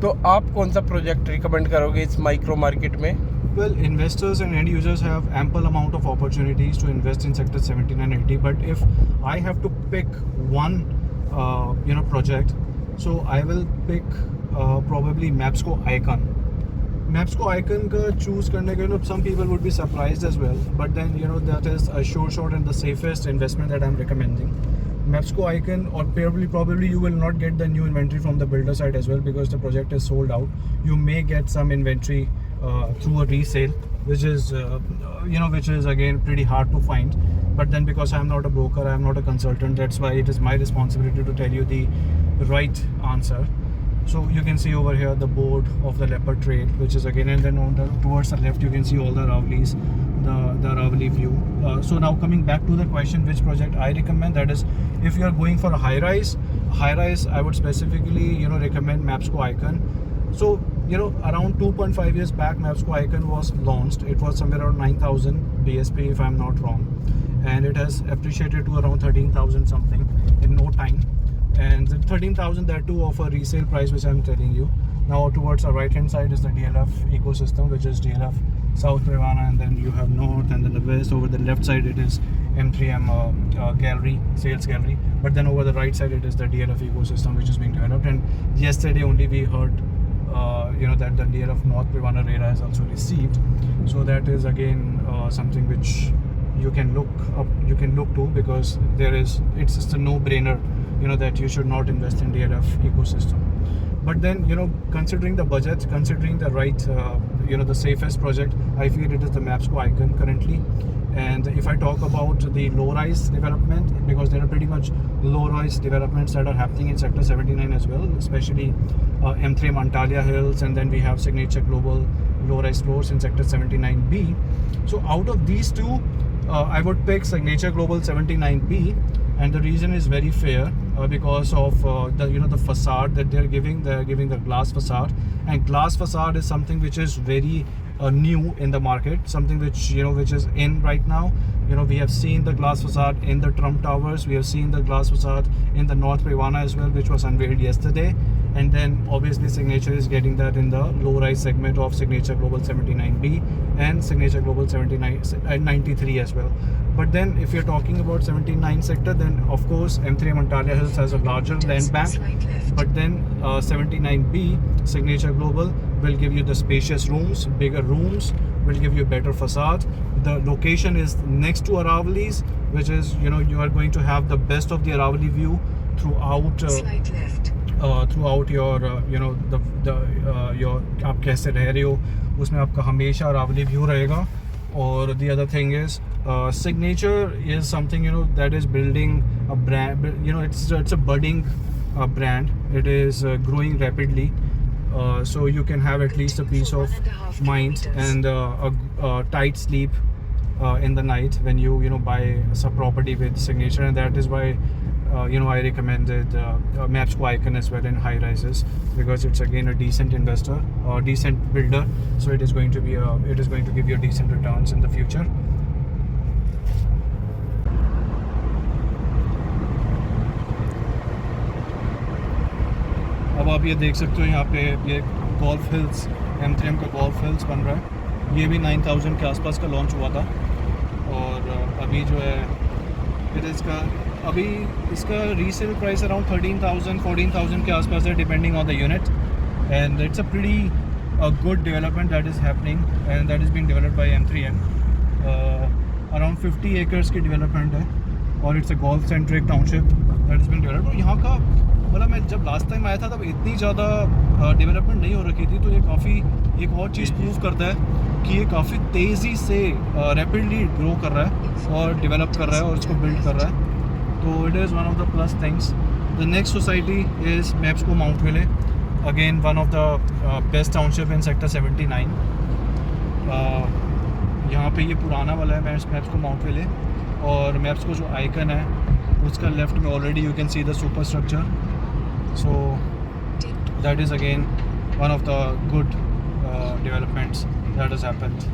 तो आप कौन सा प्रोजेक्ट रिकमेंड करोगे इस माइक्रो मार्केट में? Well, investors and end users have ample amount of opportunities to invest in sector 79 80. But if I have to pick one, project, so I will pick probably Mapsco Icon. Mapsco Icon का choose करने के some people would be surprised as well. But then that is a sure shot and the safest investment that I'm recommending. Mapsco Icon, or probably you will not get the new inventory from the builder side as well because the project is sold out. You may get some inventory through a resale, which is again pretty hard to find. But then because I'm not a broker, I'm not a consultant, that's why it is my responsibility to tell you the right answer. So you can see over here the board of the leopard trail, which is again, and then towards the left you can see all the Aravali's, the Aravali view. So now coming back to the question, which project I recommend, that is if you are going for a high rise, I would specifically recommend Mapsco Icon. So around 2.5 years back, Mapsco Icon was launched. It was somewhere around 9,000 BSP if I'm not wrong, and it has appreciated to around 13,000 something in no time. And 13,000, that too of a resale price, which I'm telling you. Now towards the right hand side is the DLF ecosystem, which is DLF South Privana, and then you have North, and then the West. Over the left side it is M3M gallery, sales gallery, but then over the right side it is the DLF ecosystem, which is being developed. And yesterday only we heard that the DLF North Privana RERA has also received. So that is again something which you can look to, because it's just a no-brainer that you should not invest in DLF ecosystem. But then considering the budget, considering the right the safest project, I feel it is the Mapsco Icon currently. And if I talk about the low-rise development, because there are pretty much low-rise developments that are happening in Sector 79 as well, especially M3 Antalya Hills, and then we have Signature Global low-rise floors in Sector 79B. So out of these two, I would pick Signature Global 79B, and the reason is very fair because of the facade that they're giving the glass facade, and glass facade is something which is very new in the market, something which which is in right now. We have seen the glass facade in the Trump Towers, we have seen the glass facade in the North Privana as well, which was unveiled yesterday, and then obviously Signature is getting that in the low-rise segment of Signature Global 79B and Signature Global 93 as well. But then if you're talking about 79 sector, then of course M3 Antalya Hills has a larger land bank, but then 79B Signature Global will give you the spacious rooms, bigger rooms, will give you better facade. The location is next to Aravali's, which is you are going to have the best of the Aravali view throughout throughout your your आप कैसे रह रहे हो उसमें आपका हमेशा Aravali view रहेगा. Or the other thing is Signature is something that is building a brand. It's a budding brand. It is growing rapidly. So you can have at least a peace of mind and a tight sleep in the night when you buy some property with Signature, and that is why I recommended Mapsco Icon as well in high rises, because it's again a decent investor or decent builder, so it is going to give you decent returns in the future. अब आप ये देख सकते हो यहाँ पे ये golf hills, M3M का गोल्फ हिल्स बन रहा है. ये भी 9,000 के आसपास का लॉन्च हुआ था, और अभी जो है अभी इसका रीसेल प्राइस अराउंड 13,000 14,000 के आसपास है, depending on the unit. And it's a pretty good development that is happening, and that is being developed by M3M. Around 50 acres की डेवलपमेंट है, और it's a golf centric township that is being developed. यहाँ का मतलब मैं जब last time आया था तब इतनी ज़्यादा डेवलपमेंट नहीं हो रखी थी, तो ये काफ़ी एक और चीज़ प्रूव करता है कि ये काफ़ी तेज़ी से रैपिडली ग्रो कर रहा है और डेवलप कर रहा है और इसको बिल्ड कर रहा है. तो it is one of the plus things. The next society is Mapsko Mount Ville, again one of the best township in sector 79. यहाँ पे ये पुराना वाला है मैप्सको माउंट विले, और मैप्सको जो आइकन है उसका लेफ्ट में already you can see the super structure. So that is again one of the good developments that has happened.